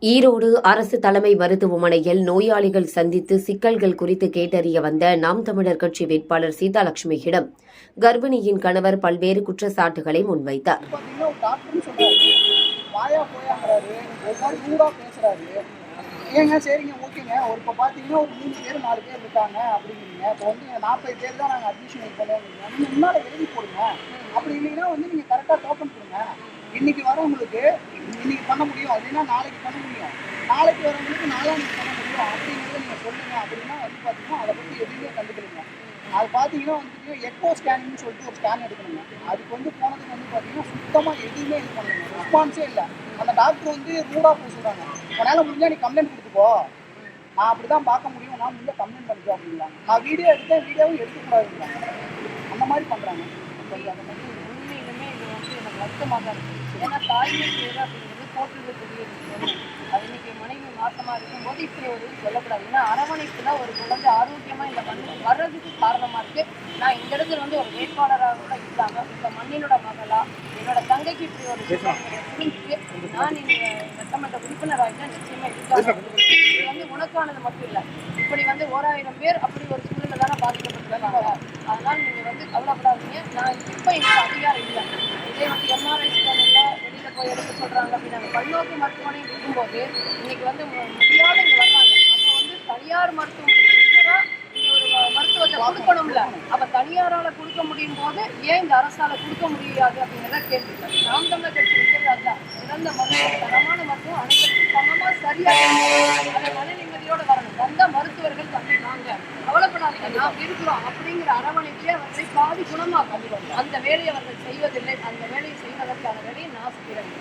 ஈரோடு அரசு தலைமை மருத்துவமனையில் நோயாளிகள் சந்தித்து சிக்கல்கள் குறித்து கேட்டறிய வந்த நாம் தமிழர் கட்சி வேட்பாளர் சீதாலட்சுமியிடம் கர்ப்பிணியின் கணவர் பல்வேறு குற்றச்சாட்டுகளை முன்வைத்தார். ஏங்க சரிங்க ஓகேங்க இப்போ பார்த்தீங்கன்னா ஒரு 3 பேர் 4 பேர் இருக்காங்க அப்படிங்கிறீங்க. இப்போ வந்து 40 பேர் தான் நாங்கள் அட்மிஷன் பண்ணுவோம். நீங்கள் முன்னால் எழுதி போடுங்க. அப்படி இல்லைன்னா வந்து நீங்கள் கரெக்டாக டோக்கன் கொடுங்க. இன்னைக்கு வரவங்களுக்கு இன்னைக்கு பண்ண முடியும் அப்படின்னா நாளைக்கு பண்ண முடியும், நாளைக்கு வரவங்களுக்கு நாளான்னைக்கு பண்ண முடியும் அப்படிங்கிறத நீங்கள் சொல்லுங்க. அப்படின்னா வந்து பார்த்தீங்கன்னா அதை பற்றி எதுவுமே கண்டுக்கலைங்க. அது பார்த்தீங்கன்னா வந்துட்டு எக்கோ ஸ்கேனிங்னு சொல்லிட்டு ஒரு ஸ்கேன் எடுக்கணுங்க. அதுக்கு வந்து போனதுக்கு வந்து பார்த்தீங்கன்னா சுத்தமாக எதுவுமே இது பண்ணுங்க, ரெஸ்பான்ஸே இல்லை. அந்த டாக்டர் வந்து ரூடாக போய் சொல்கிறாங்க, உன்னால் முடிஞ்சால் நீ கம்ப்ளைண்ட் கொடுத்துக்கோ, நான் அப்படி தான் பார்க்க முடியும், நான் முடிஞ்ச கம்ப்ளைண்ட் பண்ணிக்கோ அப்படிங்கிறாங்க. நான் வீடியோ எடுத்தேன், வீடியோவும் எடுக்கக்கூடாதுங்கிறாங்க. அந்த மாதிரி பண்ணுறாங்க. உண்மையிலுமே இது வந்து எனக்கு வருத்தமாக தான் இருக்குது. ஏன்னா தாய்மை சேவை அப்படிங்கிறது போற்றுதற்குரிய விஷயம். அது இன்னைக்கு மனைவி மாசமாக இருக்கும்போது இப்படி ஒரு சொல்லக்கூடாது. ஏன்னா அரவணைப்பு தான் ஒரு குழந்தை ஆரோக்கியமாக இந்த மண் வர்றதுக்கு காரணமாக இருக்குது. நான் இந்த இடத்துல வந்து ஒரு வேட்பாளராக கூட இல்லாமல் இந்த மண்ணினோட மகளா என்னோட தங்கைக்கு இப்படி ஒரு புரிஞ்சு நான் சட்டமன்ற உறுப்பினராக நிச்சயமாக இருக்காங்க. இது வந்து உனக்கானது மட்டும் இல்லை, இப்படி வந்து 1000 பேர் அப்படி ஒரு சூழ்நிலை தானே பாதிக்கப்பட்டிருக்காங்க. அதனால நீங்கள் வந்து கவலைப்படாதீங்க. நான் இப்போ எங்களுக்கு அதிகாரம் இல்லை. இதே வந்து எம்ஆர்ஐ ஸ்கேன் எல்லாம் வெளியில் போய் எடுக்க சொல்கிறாங்க அப்படின்னா பல்நோக்கு மருத்துவமனை இருக்கும்போது இன்னைக்கு வந்து முடியாத இங்கே வர்றாங்க. அப்போ வந்து தனியார் மருத்துவமனைக்கு நிகராக நீங்கள் ஒரு மருத்துவத்தை கொடுக்கணும்ல. அப்போ தனியாரால் கொடுக்க முடியும் போது ஏன் இந்த அரசால் கொடுக்க முடியாது அப்படிங்கிறத கேள்வி. நாம் தமிழர் கட்சி இருக்கிறது அதுதான். சிறந்த மருத்துவம், தரமான மருத்துவம் அனைவருக்கும் சமமாக சரியாக அதை மன நிம்மதியோடு வரணும். வந்த மருத்துவர்கள் தம்பி நாங்க கவலைப்படாதீங்க, நாம் இருக்கிறோம் அப்படிங்கிற அரவணைப்பே அவர்களை பாதி குணமாக அந்த வேலையை அவர்கள் செய்வதில்லை. அந்த வேலையை செய்வதற்கான வேலையை நான் செய்கிறேன்.